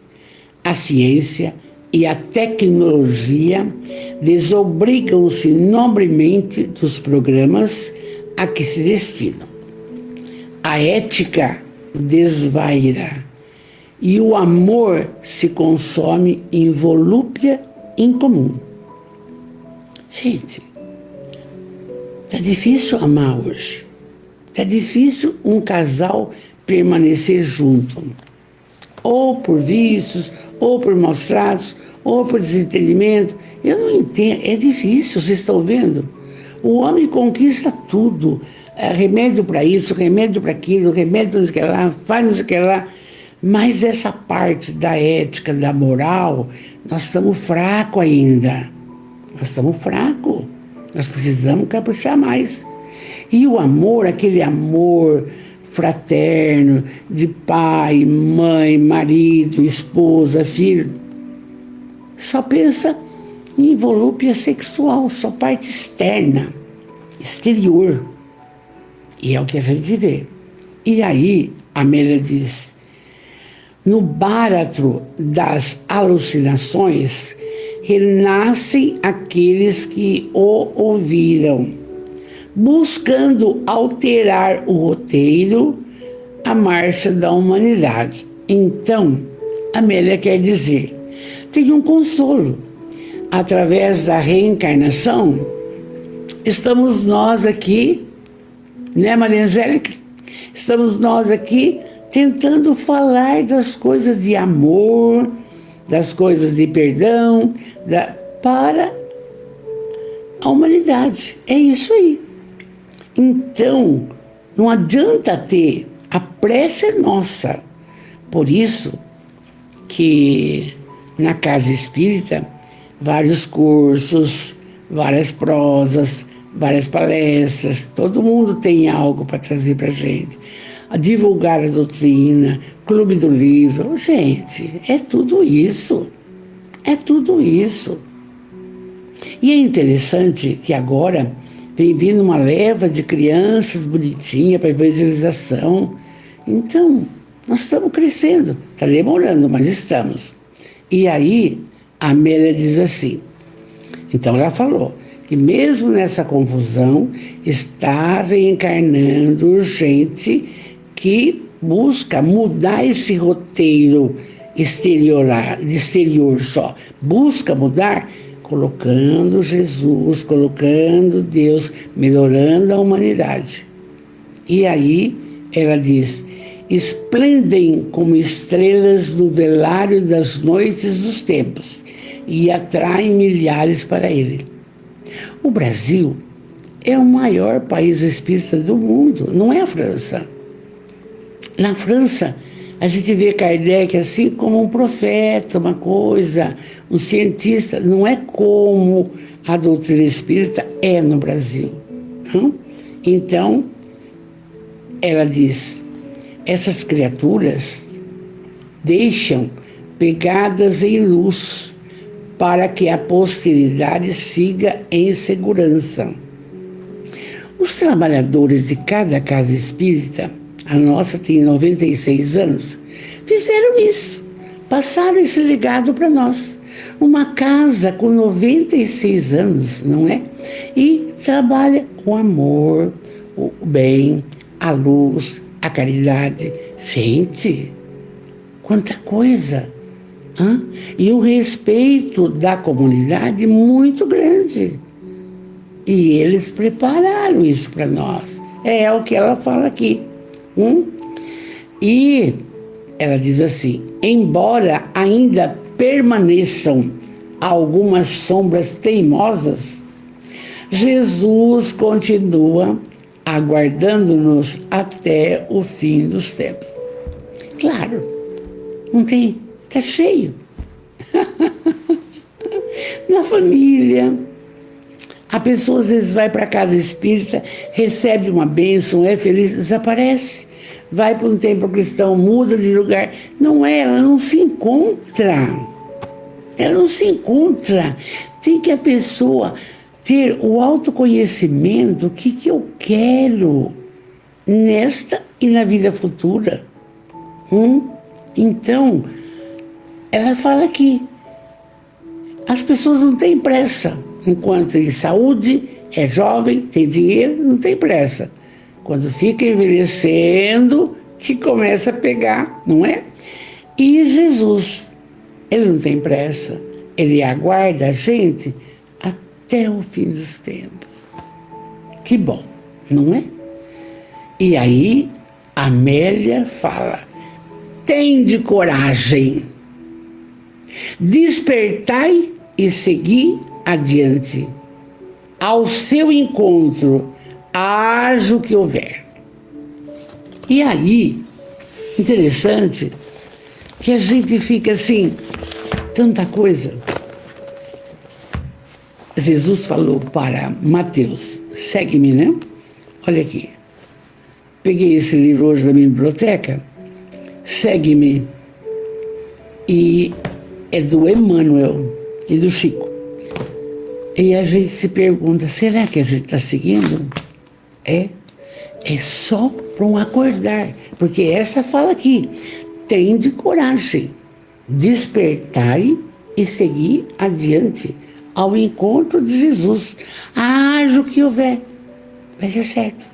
a ciência e a tecnologia desobrigam-se nobremente dos programas a que se destinam. A ética desvairá e o amor se consome em volúpia incomum. Gente, tá difícil amar hoje. Tá difícil um casal permanecer junto. Ou por vícios, ou por maus tratos, ou por desentendimento. Eu não entendo, é difícil, vocês estão vendo? O homem conquista tudo. Remédio para isso, remédio para aquilo, remédio para não sei o que lá, faz não sei o que lá. Mas essa parte da ética, da moral, nós estamos fracos ainda. Nós estamos fracos. Nós precisamos caprichar mais. E o amor, aquele amor fraterno, de pai, mãe, marido, esposa, filho, só pensa em volúpia sexual, só parte externa, exterior. E é o que a gente vê. E aí, Amélia diz, no báratro das alucinações, renascem aqueles que o ouviram, buscando alterar o roteiro, a marcha da humanidade. Então, Amélia quer dizer, tem um consolo. Através da reencarnação, estamos nós aqui, né, Maria Angélica? Estamos nós aqui tentando falar das coisas de amor, das coisas de perdão, para a humanidade. É isso aí. Então, não adianta ter, a prece é nossa. Por isso que na Casa Espírita, vários cursos, várias prosas, várias palestras, todo mundo tem algo para trazer para a gente. A divulgar a doutrina, Clube do Livro, gente, é tudo isso. É tudo isso. E é interessante que agora vem vindo uma leva de crianças bonitinhas para evangelização. Então, nós estamos crescendo. Está demorando, mas estamos. E aí, a Amélia diz assim, então ela falou que mesmo nessa confusão, está reencarnando gente que busca mudar esse roteiro exterior só. Busca mudar colocando Jesus, colocando Deus, melhorando a humanidade. E aí ela diz, esplendem como estrelas no velário das noites dos tempos e atraem milhares para ele. O Brasil é o maior país espírita do mundo, não é a França. Na França, a gente vê Kardec assim como um profeta, uma coisa, um cientista. Não é como a doutrina espírita é no Brasil. Não? Então, ela diz, essas criaturas deixam pegadas em luz para que a posteridade siga em segurança. Os trabalhadores de cada casa espírita, a nossa tem 96 anos, fizeram isso, passaram esse legado para nós. Uma casa com 96 anos, não é? E trabalha com amor, o bem, a luz, a caridade. Gente, quanta coisa! E o respeito da comunidade muito grande. E eles prepararam isso para nós. É o que ela fala aqui. E ela diz assim, embora ainda permaneçam algumas sombras teimosas, Jesus continua aguardando-nos até o fim dos tempos. Claro, não tem, está cheio. Na família, a pessoa às vezes vai para a casa espírita, recebe uma bênção, é feliz, desaparece. Vai para um templo cristão, muda de lugar. Não é, ela não se encontra. Ela não se encontra. Tem que a pessoa ter o autoconhecimento, o que eu quero nesta e na vida futura. Então, ela fala que as pessoas não têm pressa. Enquanto tem saúde, é jovem, tem dinheiro, não tem pressa. Quando fica envelhecendo, que começa a pegar, não é? E Jesus, ele não tem pressa. Ele aguarda a gente até o fim dos tempos. Que bom, não é? E aí, Amélia fala: tende coragem, despertai e segui adiante. Ao seu encontro, haja o que houver. E aí, interessante, que a gente fica assim, tanta coisa. Jesus falou para Mateus: segue-me, né? Olha aqui. Peguei esse livro hoje da minha biblioteca. Segue-me. E é do Emmanuel e do Chico. E a gente se pergunta, será que a gente está seguindo? É só para um acordar. Porque essa fala aqui: tende coragem, despertai e seguir adiante ao encontro de Jesus. Haja o que houver, vai ser certo.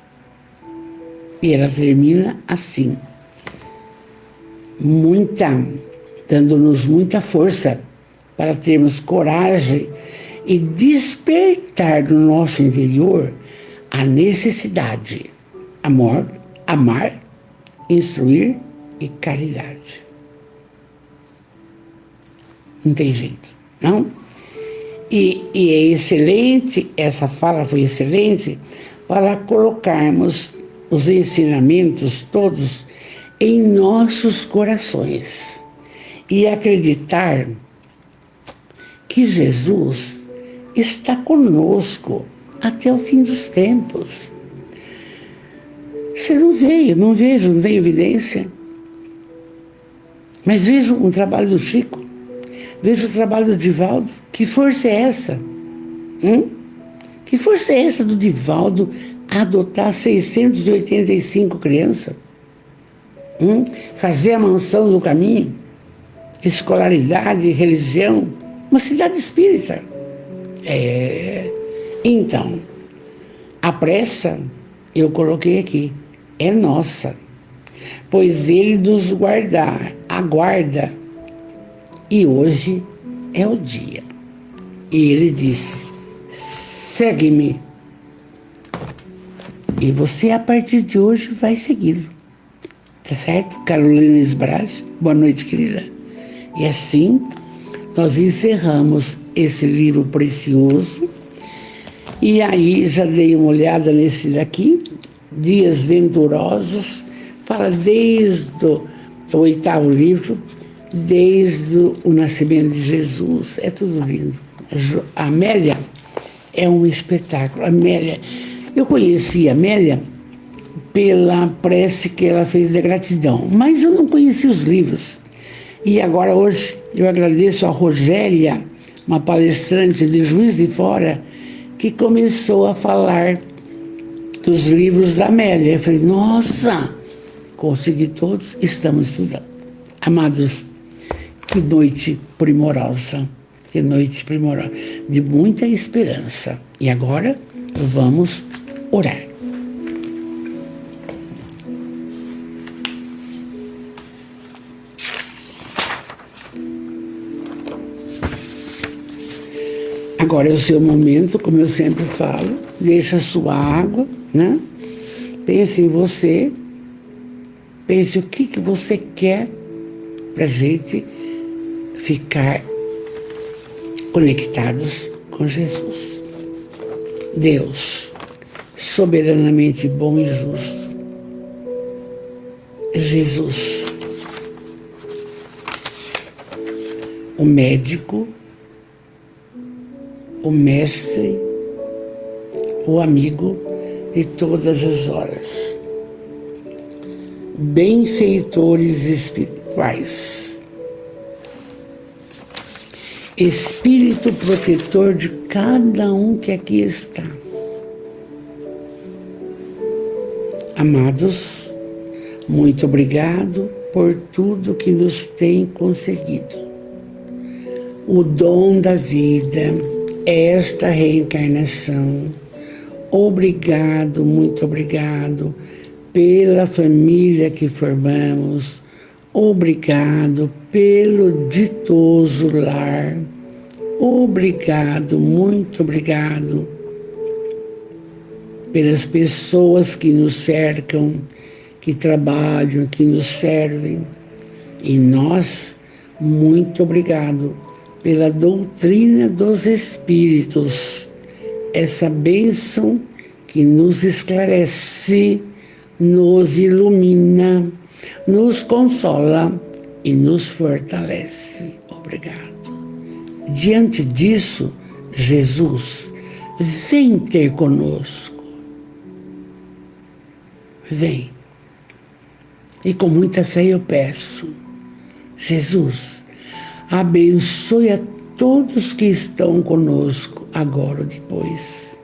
E ela termina assim, dando-nos muita força para termos coragem e despertar do nosso interior a necessidade, amar, instruir e caridade. Não tem jeito, não? E é excelente, essa fala foi excelente para colocarmos os ensinamentos todos em nossos corações e acreditar que Jesus está conosco até o fim dos tempos. Você não vejo, não tem evidência. Mas vejo um trabalho do Chico, vejo o trabalho do Divaldo. Que força é essa? Que força é essa do Divaldo adotar 685 crianças? Fazer a mansão do caminho, escolaridade, religião, uma cidade espírita. Então, a pressa, eu coloquei aqui, é nossa, pois ele nos aguarda, e hoje é o dia. E ele disse: segue-me. E você, a partir de hoje, vai segui-lo. Tá certo? Carolina Esbraz, boa noite, querida. E assim, nós encerramos esse livro precioso. E aí, já dei uma olhada nesse daqui, Dias Venturosos, fala desde o 8º livro, desde o nascimento de Jesus, é tudo lindo. A Amélia é um espetáculo. Amélia, eu conheci a Amélia pela prece que ela fez de gratidão, mas eu não conhecia os livros. E agora, hoje, eu agradeço a Rogéria, uma palestrante de Juiz de Fora, que começou a falar dos livros da Amélia. Eu falei: nossa, consegui todos, estamos estudando. Amados, que noite primorosa, de muita esperança. E agora, vamos orar. Agora é o seu momento, como eu sempre falo, deixa a sua água, né? Pense em você, pense o que você quer para a gente ficar conectados com Jesus. Deus, soberanamente bom e justo. Jesus, o médico, o mestre, o amigo de todas as horas. Benfeitores espirituais, Espírito protetor de cada um que aqui está. Amados, muito obrigado por tudo que nos tem concedido. o dom da vida, esta reencarnação. Obrigado, muito obrigado pela família que formamos. Obrigado pelo ditoso lar. Obrigado, muito obrigado pelas pessoas que nos cercam, que trabalham, que nos servem. E nós, muito obrigado pela doutrina dos Espíritos, essa bênção que nos esclarece, nos ilumina, nos consola e nos fortalece. Obrigado. Diante disso, Jesus, vem ter conosco. Vem. E com muita fé eu peço, Jesus, abençoe a todos que estão conosco agora ou depois.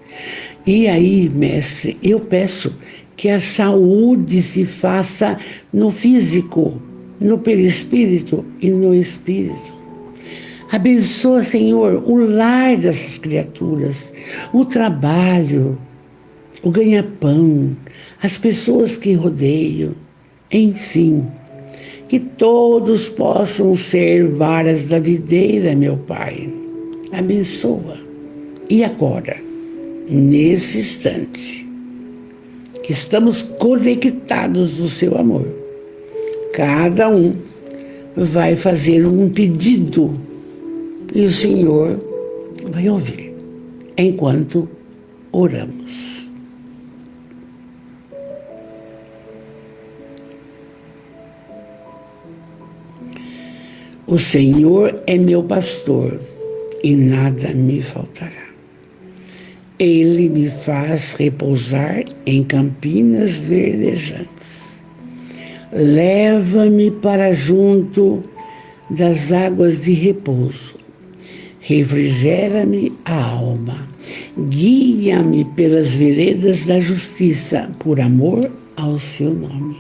E aí, mestre, eu peço que a saúde se faça no físico, no perispírito e no espírito. Abençoa, Senhor, o lar dessas criaturas, o trabalho, o ganha-pão, as pessoas que rodeiam, enfim, que todos possam ser varas da videira, meu Pai. Abençoa. E agora, nesse instante, que estamos conectados no seu amor, cada um vai fazer um pedido e o Senhor vai ouvir enquanto oramos. O Senhor é meu pastor e nada me faltará. Ele me faz repousar em campinas verdejantes. Leva-me para junto das águas de repouso. Refrigera-me a alma. Guia-me pelas veredas da justiça, por amor ao seu nome.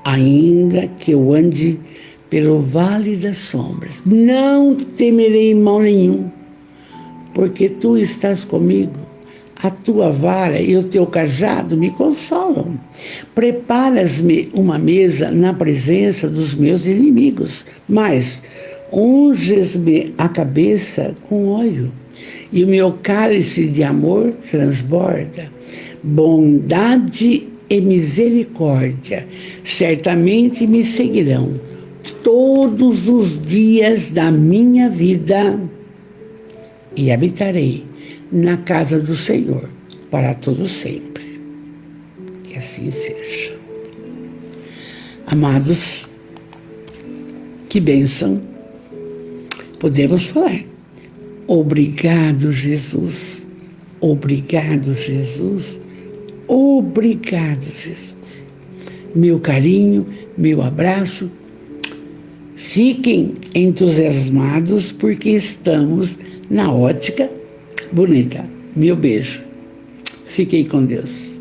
Ainda que eu ande pelo vale das sombras, não temerei mal nenhum, porque tu estás comigo. A tua vara e o teu cajado me consolam. Preparas-me uma mesa na presença dos meus inimigos, mas unges-me a cabeça com óleo, e o meu cálice de amor transborda. Bondade e misericórdia certamente me seguirão todos os dias da minha vida, e habitarei na casa do Senhor para todo sempre. Que assim seja. Amados, que bênção podemos falar. Obrigado, Jesus. Obrigado, Jesus. Obrigado, Jesus. Meu carinho, meu abraço. Fiquem entusiasmados porque estamos na ótica bonita. Meu beijo. Fiquem com Deus.